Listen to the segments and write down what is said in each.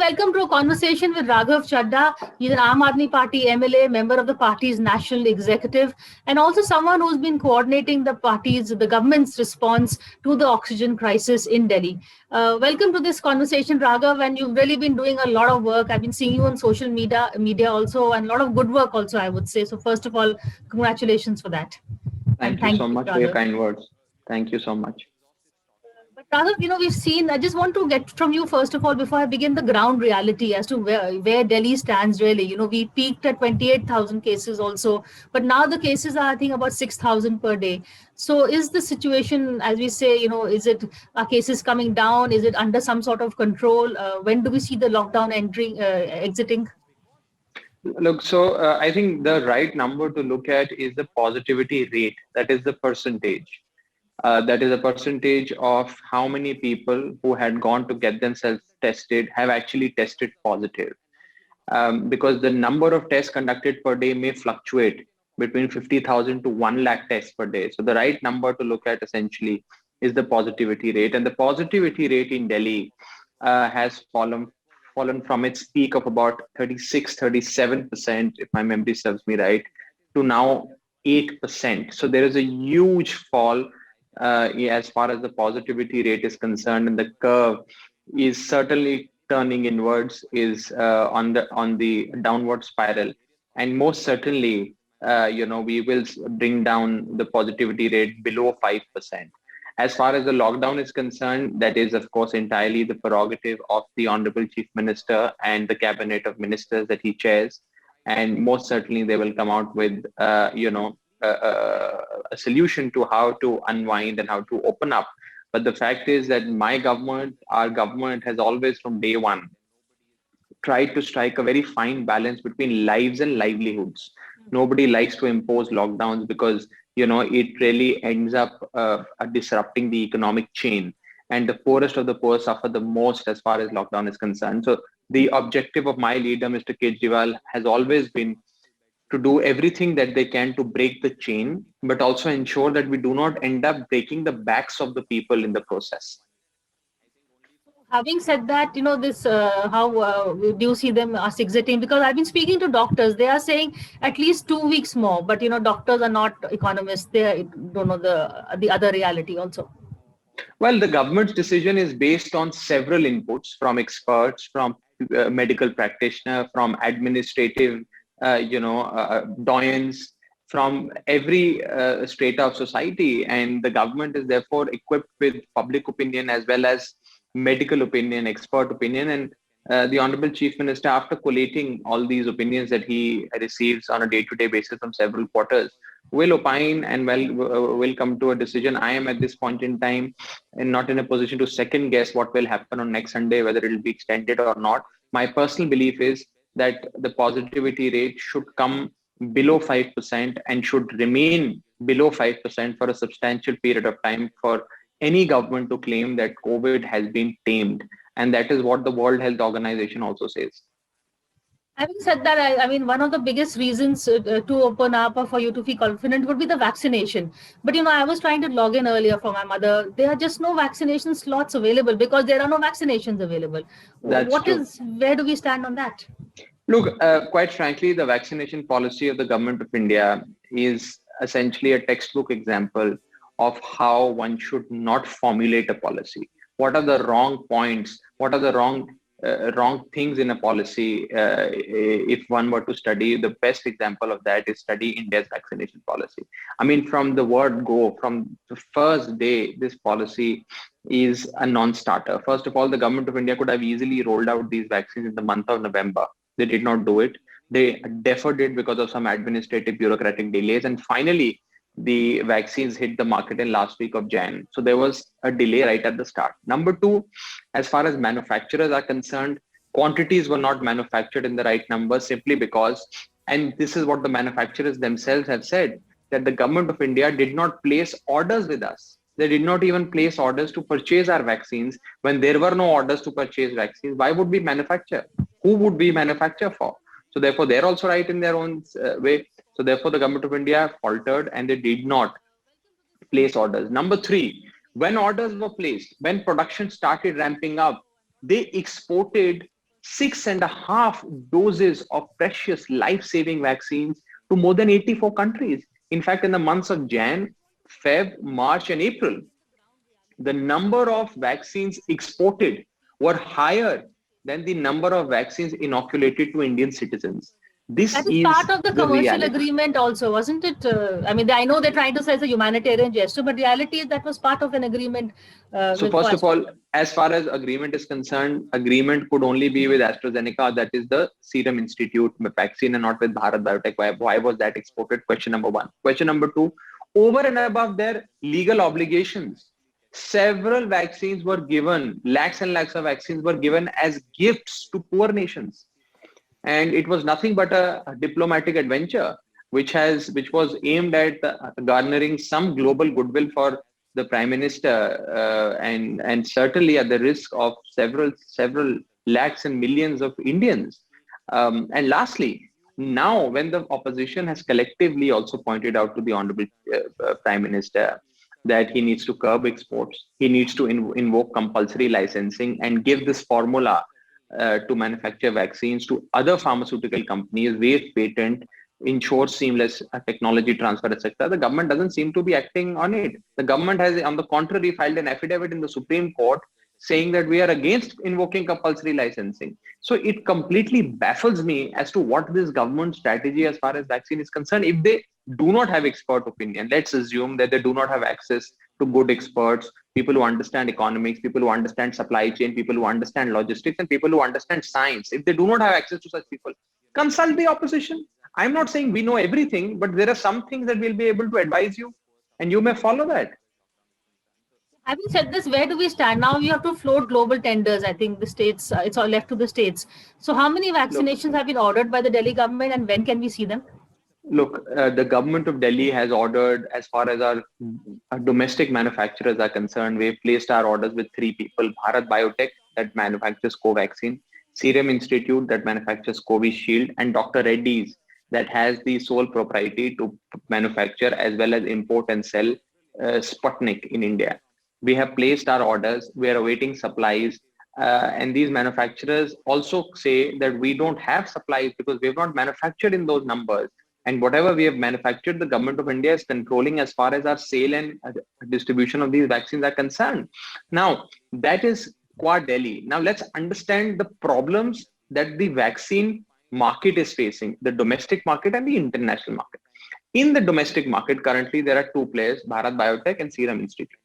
welcome to a conversation with Raghav Chadha. He's an Aam Aadmi Party MLA, member of the party's national executive, and also someone who's been coordinating the government's response to the oxygen crisis in Delhi. Welcome to this conversation, Raghav, and you've really been doing a lot of work. I've been seeing you on social media also, and a lot of good work also, I would say. So first of all, congratulations for that. And Thank you thank so you, much for your Raghav. kind words. Thank you so much. But rather, we've seen, I just want to get from you, first of all, before I begin, the ground reality as to where Delhi stands really. We peaked at 28,000 cases also, but now the cases are, I think, about 6,000 per day. So is the situation, as we say, is it, are cases coming down? Is it under some sort of control? When do we see the lockdown exiting? Look, I think the right number to look at is the positivity rate. That is the percentage. That is a percentage of how many people who had gone to get themselves tested have actually tested positive. Because the number of tests conducted per day may fluctuate between 50,000 to 1 lakh tests per day. So the right number to look at essentially is the positivity rate. And the positivity rate in Delhi has fallen from its peak of about 37%, if my memory serves me right, to now 8%. So there is a huge fall as far as the positivity rate is concerned, and the curve is certainly turning inwards, is on the downward spiral, and most certainly, we will bring down the positivity rate below 5%. As far as the lockdown is concerned, that is, of course, entirely the prerogative of the Honorable Chief Minister and the cabinet of ministers that he chairs. And most certainly, they will come out with, a solution to how to unwind and how to open up. But the fact is that our government has always from day one tried to strike a very fine balance between lives and livelihoods. Nobody likes to impose lockdowns because it really ends up disrupting the economic chain, and the poorest of the poor suffer the most as far as lockdown is concerned. So the objective of my leader, Mr. Kejriwal, has always been to do everything that they can to break the chain, but also ensure that we do not end up breaking the backs of the people in the process. Having said that, this how do you see them us exiting? Because I've been speaking to doctors. They are saying at least 2 weeks more. But doctors are not economists. They don't know the other reality also. Well, the government's decision is based on several inputs from experts, from medical practitioner, from administrative, doyens, from every strata of society. And the government is therefore equipped with public opinion as well as medical opinion, expert opinion. And the Honorable Chief Minister, after collating all these opinions that he receives on a day-to-day basis from several quarters, will opine and will come to a decision. I am at this point in time and not in a position to second guess what will happen on next Sunday, whether it will be extended or not. My personal belief is that the positivity rate should come below 5% and should remain below 5% for a substantial period of time for any government to claim that COVID has been tamed. And that is what the World Health Organization also says. Having said that, I mean, one of the biggest reasons to open up or for you to feel confident would be the vaccination. But, I was trying to log in earlier for my mother. There are just no vaccination slots available because there are no vaccinations available. That's true. Where do we stand on that? Look, quite frankly, the vaccination policy of the government of India is essentially a textbook example of how one should not formulate a policy. What are the wrong points? What are the wrong things in a policy? If one were to study, the best example of that is study India's vaccination policy. I mean, from the word go, from the first day, this policy is a non-starter. First of all, the government of India could have easily rolled out these vaccines in the month of November. They did not do it. They deferred it because of some administrative bureaucratic delays. And finally, the vaccines hit the market in last week of Jan. So there was a delay right at the start. Number two, as far as manufacturers are concerned, quantities were not manufactured in the right number simply because, and this is what the manufacturers themselves have said, that the government of India did not place orders with us. They did not even place orders to purchase our vaccines. When there were no orders to purchase vaccines, why would we manufacture? Who would we manufacture for? So therefore, they're also right in their own way. So therefore, the government of India faltered and they did not place orders. Number three, when orders were placed, when production started ramping up, they exported 6.5 doses of precious life-saving vaccines to more than 84 countries. In fact, in the months of Jan, Feb, March, and April, the number of vaccines exported were higher than the number of vaccines inoculated to Indian citizens. This That is is part of the the commercial reality. agreement, also, wasn't it? I mean, I know they're trying to say it's a humanitarian gesture, but reality is that was part of an agreement So with first of Pfizer. all, as far as agreement is concerned, agreement could only be with AstraZeneca, that is the Serum Institute vaccine, and not with Bharat Biotech. Why was that exported? Question number one. Question number two, over and above their legal obligations, several vaccines were given, lakhs and lakhs of vaccines were given as gifts to poor nations. And it was nothing but a diplomatic adventure which was aimed at garnering some global goodwill for the prime minister, and certainly at the risk of several lakhs and millions of Indians. And lastly, now when the opposition has collectively also pointed out to the honorable prime minister that he needs to curb exports, he needs to invoke compulsory licensing and give this formula to manufacture vaccines to other pharmaceutical companies, waive patent, ensure seamless technology transfer, etc. The government doesn't seem to be acting on it. The government has, on the contrary, filed an affidavit in the Supreme Court saying that we are against invoking compulsory licensing. So it completely baffles me as to what this government strategy as far as vaccine is concerned. If they do not have expert opinion, let's assume that they do not have access to good experts, people who understand economics, people who understand supply chain, people who understand logistics, and people who understand science. If they do not have access to such people, consult the opposition. I'm not saying we know everything, but there are some things that we'll be able to advise you, and you may follow that. Having said this, where do we stand now? You have to float global tenders. I think the states, it's all left to the states. So, how many Look, vaccinations have been ordered by the Delhi government, and when can we see them? the government of Delhi has ordered, as far as our domestic manufacturers are concerned, we've placed our orders with three people: Bharat Biotech, that manufactures Covaxin; Serum Institute, that manufactures Covishield; and Dr. Reddy's, that has the sole propriety to manufacture as well as import and sell Sputnik in India. We have placed our orders. We are awaiting supplies. And these manufacturers also say that we don't have supplies because we have not manufactured in those numbers. And whatever we have manufactured, the government of India is controlling as far as our sale and distribution of these vaccines are concerned. Now, that is Quad Delhi. Now, let's understand the problems that the vaccine market is facing, the domestic market and the international market. In the domestic market, currently, there are two players, Bharat Biotech and Serum Institute.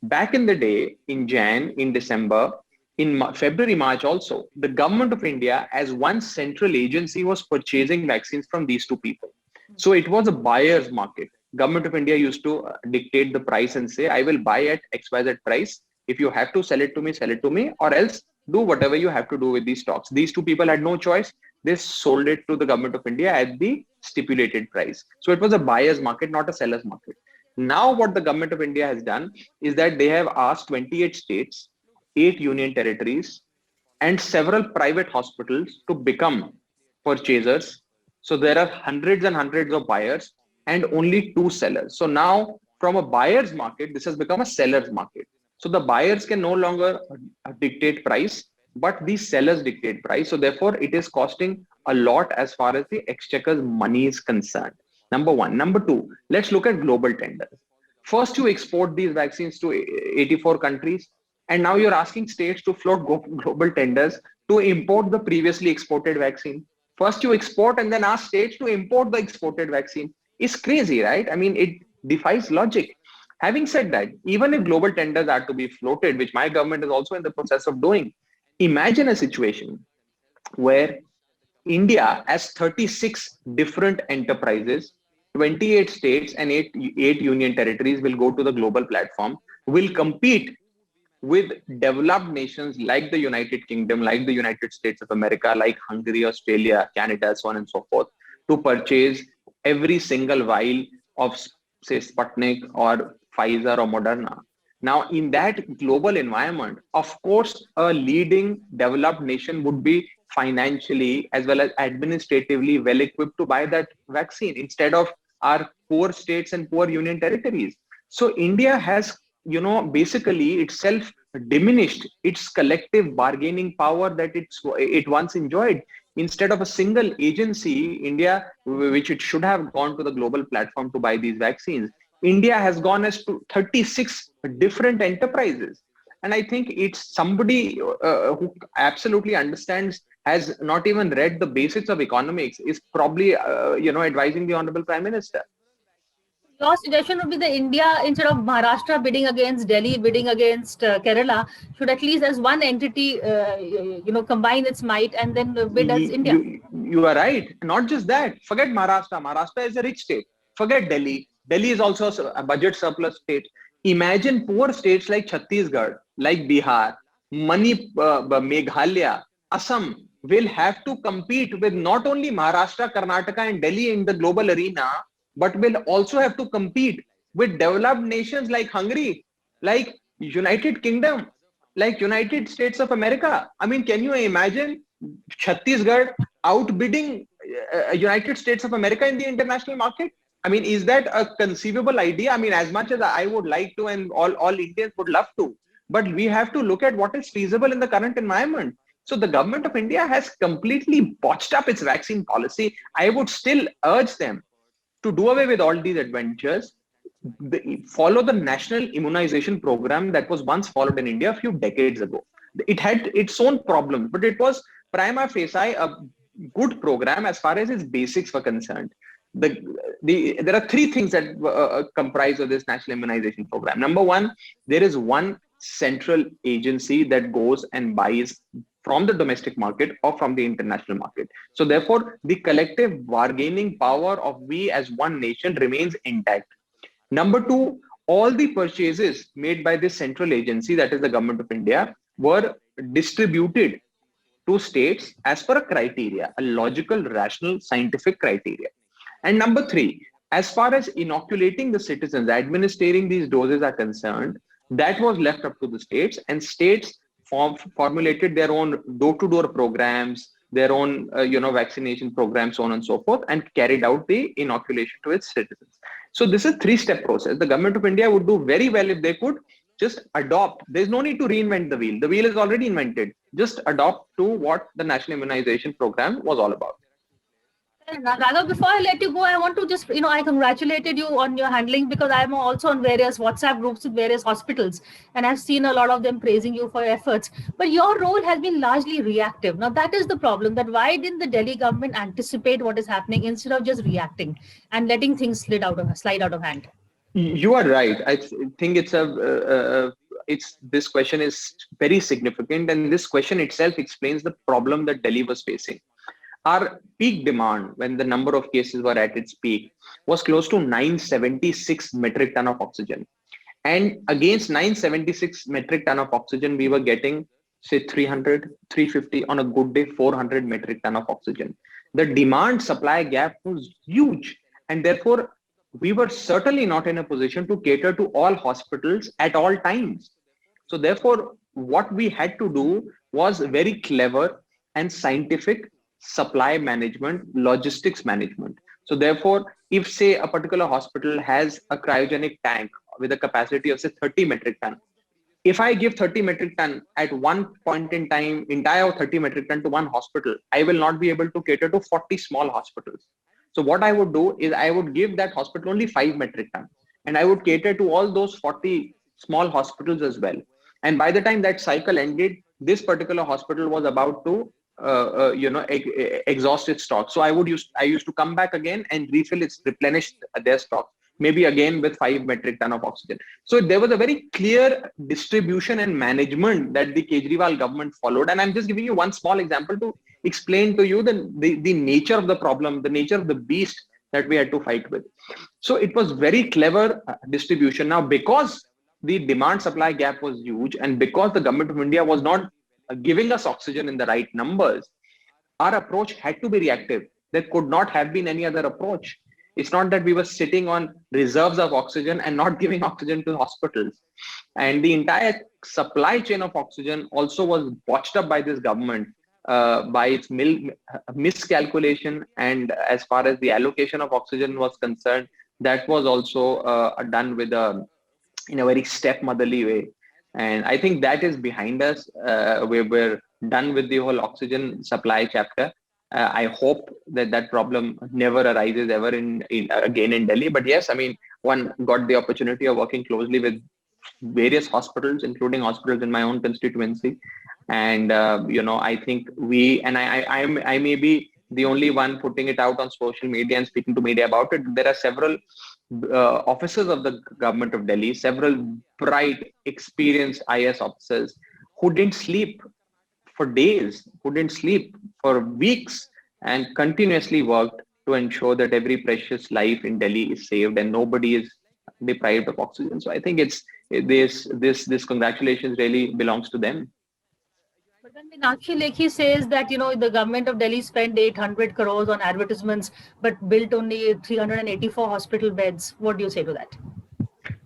Back in the day, in Jan, in December, in February, March also, the government of India, as one central agency, was purchasing vaccines from these two people. So it was a buyer's market. Government of India used to dictate the price and say, I will buy at XYZ price. If you have to sell it to me, or else do whatever you have to do with these stocks. These two people had no choice. They sold it to the government of India at the stipulated price. So it was a buyer's market, not a seller's market. Now, what the government of India has done is that they have asked 28 states, 8 union territories, and several private hospitals to become purchasers. So there are hundreds and hundreds of buyers and only two sellers. So now, from a buyer's market, this has become a seller's market. So the buyers can no longer dictate price, but the sellers dictate price. So therefore, it is costing a lot as far as the exchequer's money is concerned. Number one. Number two, let's look at global tenders. First, you export these vaccines to 84 countries, and now you're asking states to float global tenders to import the previously exported vaccine. First, you export and then ask states to import the exported vaccine. It's crazy, right? I mean, it defies logic. Having said that, even if global tenders are to be floated, which my government is also in the process of doing, imagine a situation where India has 36 different enterprises, 28 states and eight union territories will go to the global platform, will compete with developed nations like the United Kingdom, like the United States of America, like Hungary, Australia, Canada, so on and so forth, to purchase every single vial of, say, Sputnik or Pfizer or Moderna. Now, in that global environment, of course, a leading developed nation would be financially as well as administratively well equipped to buy that vaccine instead of our poor states and poor union territories. So India has, basically itself diminished its collective bargaining power that it once enjoyed. Instead of a single agency, India, which it should have gone to the global platform to buy these vaccines, India has gone as to 36 different enterprises. And I think it's somebody who absolutely understands, has not even read the basics of economics, is probably advising the honorable prime minister. Your suggestion would be the India, instead of Maharashtra bidding against Delhi, bidding against Kerala, should at least as one entity, combine its might and then bid as India. You are right. Not just that. Forget Maharashtra. Maharashtra is a rich state. Forget Delhi. Delhi is also a budget surplus state. Imagine poor states like Chhattisgarh, like Bihar, Meghalaya, Assam will have to compete with not only Maharashtra, Karnataka, and Delhi in the global arena, but will also have to compete with developed nations like Hungary, like United Kingdom, like United States of America. I mean, can you imagine Chhattisgarh outbidding United States of America in the international market? I mean, is that a conceivable idea? I mean, as much as I would like to, and all Indians would love to, but we have to look at what is feasible in the current environment. So the government of India has completely botched up its vaccine policy. I would still urge them to do away with all these adventures, follow the national immunization program that was once followed in India a few decades ago. It had its own problems, but it was prima facie a good program as far as its basics were concerned. There are three things that comprise of this national immunization program. Number one, there is one central agency that goes and buys from the domestic market or from the international market. So therefore, the collective bargaining power of we as one nation remains intact. Number two, all the purchases made by this central agency, that is the government of India, were distributed to states as per a criteria, a logical, rational, scientific criteria. And number three, as far as inoculating the citizens, administering these doses are concerned, that was left up to the states, and states formulated their own door-to-door programs, their own vaccination programs, so on and so forth, and carried out the inoculation to its citizens. So this is a three-step process. The government of India would do very well if they could just adopt. There's no need to reinvent the wheel. The wheel is already invented. Just adopt to what the national immunization program was all about. Raghav, before I let you go, I want to just, I congratulated you on your handling, because I'm also on various WhatsApp groups with various hospitals, and I've seen a lot of them praising you for your efforts. But your role has been largely reactive. Now, that is the problem, that why didn't the Delhi government anticipate what is happening instead of just reacting and letting things slide out of hand? You are right. I think this question is very significant, and this question itself explains the problem that Delhi was facing. Our peak demand, when the number of cases were at its peak, was close to 976 metric ton of oxygen. And against 976 metric ton of oxygen, we were getting, say, 300, 350, on a good day, 400 metric ton of oxygen. The demand supply gap was huge. And therefore, we were certainly not in a position to cater to all hospitals at all times. So therefore, what we had to do was very clever and scientific supply management, logistics management. So therefore, if say a particular hospital has a cryogenic tank with a capacity of say 30 metric ton, if I give 30 metric ton at one point in time, entire 30 metric ton to one hospital, I will not be able to cater to 40 small hospitals. So what I would do is I would give that hospital only 5 metric ton, and I would cater to all those 40 small hospitals as well. And by the time that cycle ended, this particular hospital was about to exhaust its stock. So I used to come back again and replenish their stock, maybe again with 5 metric ton of oxygen. So there was a very clear distribution and management that the Kejriwal government followed. And I'm just giving you one small example to explain to you the nature of the problem, the nature of the beast that we had to fight with. So it was very clever distribution. Now, because the demand supply gap was huge, and because the government of India was not giving us oxygen in the right numbers, our approach had to be reactive. There could not have been any other approach. It's not that we were sitting on reserves of oxygen and not giving oxygen to hospitals. And the entire supply chain of oxygen also was botched up by this government by its miscalculation. And as far as the allocation of oxygen was concerned, that was also done in a very stepmotherly way. And I think that is behind us. We're done with the whole oxygen supply chapter. I hope that that problem never arises ever in again in Delhi. But yes, I mean, one got the opportunity of working closely with various hospitals, including hospitals in my own constituency. And I think I may be the only one putting it out on social media and speaking to media about it. There are several officers of the government of Delhi, several bright, experienced IS officers who didn't sleep for days, who didn't sleep for weeks, and continuously worked to ensure that every precious life in Delhi is saved and nobody is deprived of oxygen. So I think it's this congratulations really belongs to them. But then Meenakshi Lekhi says that, the government of Delhi spent 800 crores on advertisements, but built only 384 hospital beds. What do you say to that?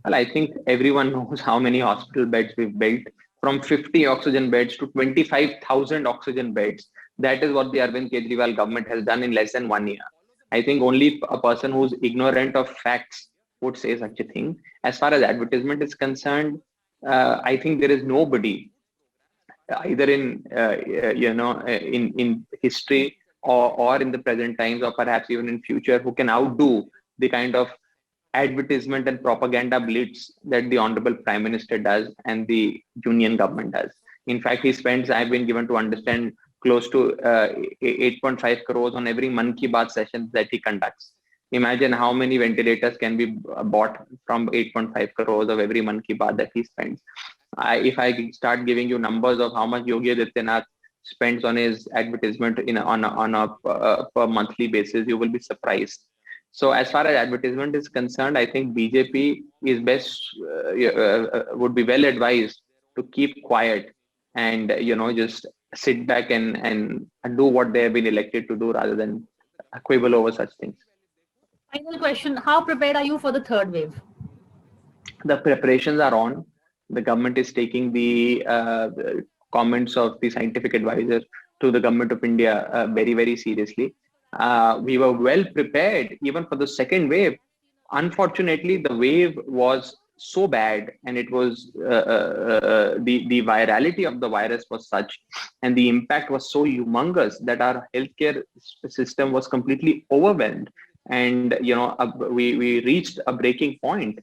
Well, I think everyone knows how many hospital beds we've built, from 50 oxygen beds to 25,000 oxygen beds. That is what the Arvind Kejriwal government has done in less than 1 year. I think only a person who's ignorant of facts would say such a thing. As far as advertisement is concerned, I think there is nobody either in history or in the present times or perhaps even in future who can outdo the kind of advertisement and propaganda blitz that the honorable prime minister does and the union government does. In fact, he spends, I've been given to understand, close to 8.5 crores on every Man Ki Baat session that he conducts. Imagine how many ventilators can be bought from 8.5 crores of every Man Ki Baat that he spends. If I start giving you numbers of how much Yogi Adityanath spends on his advertisement on a per monthly basis, you will be surprised. So as far as advertisement is concerned, I think BJP is best would be well advised to keep quiet and just sit back and do what they have been elected to do rather than quibble over such things. Final question. How prepared are you for the third wave? The preparations are on. The government is taking the comments of the scientific advisor to the government of India very, very seriously. We were well prepared even for the second wave. Unfortunately, the wave was so bad, and it was the virality of the virus was such, and the impact was so humongous that our healthcare system was completely overwhelmed, and we reached a breaking point,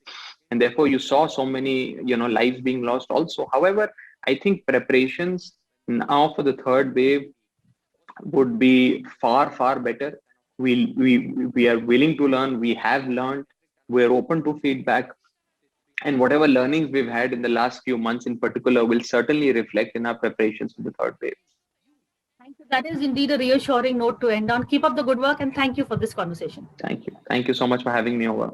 and therefore you saw so many lives being lost also. However, I think preparations now for the third wave would be far better. We are willing to learn. We have learned. We're open to feedback, and whatever learnings we've had in the last few months in particular will certainly reflect in our preparations for the third wave. Thank you. That is indeed a reassuring note to end on. Keep up the good work and thank you for this conversation. Thank you so much for having me over.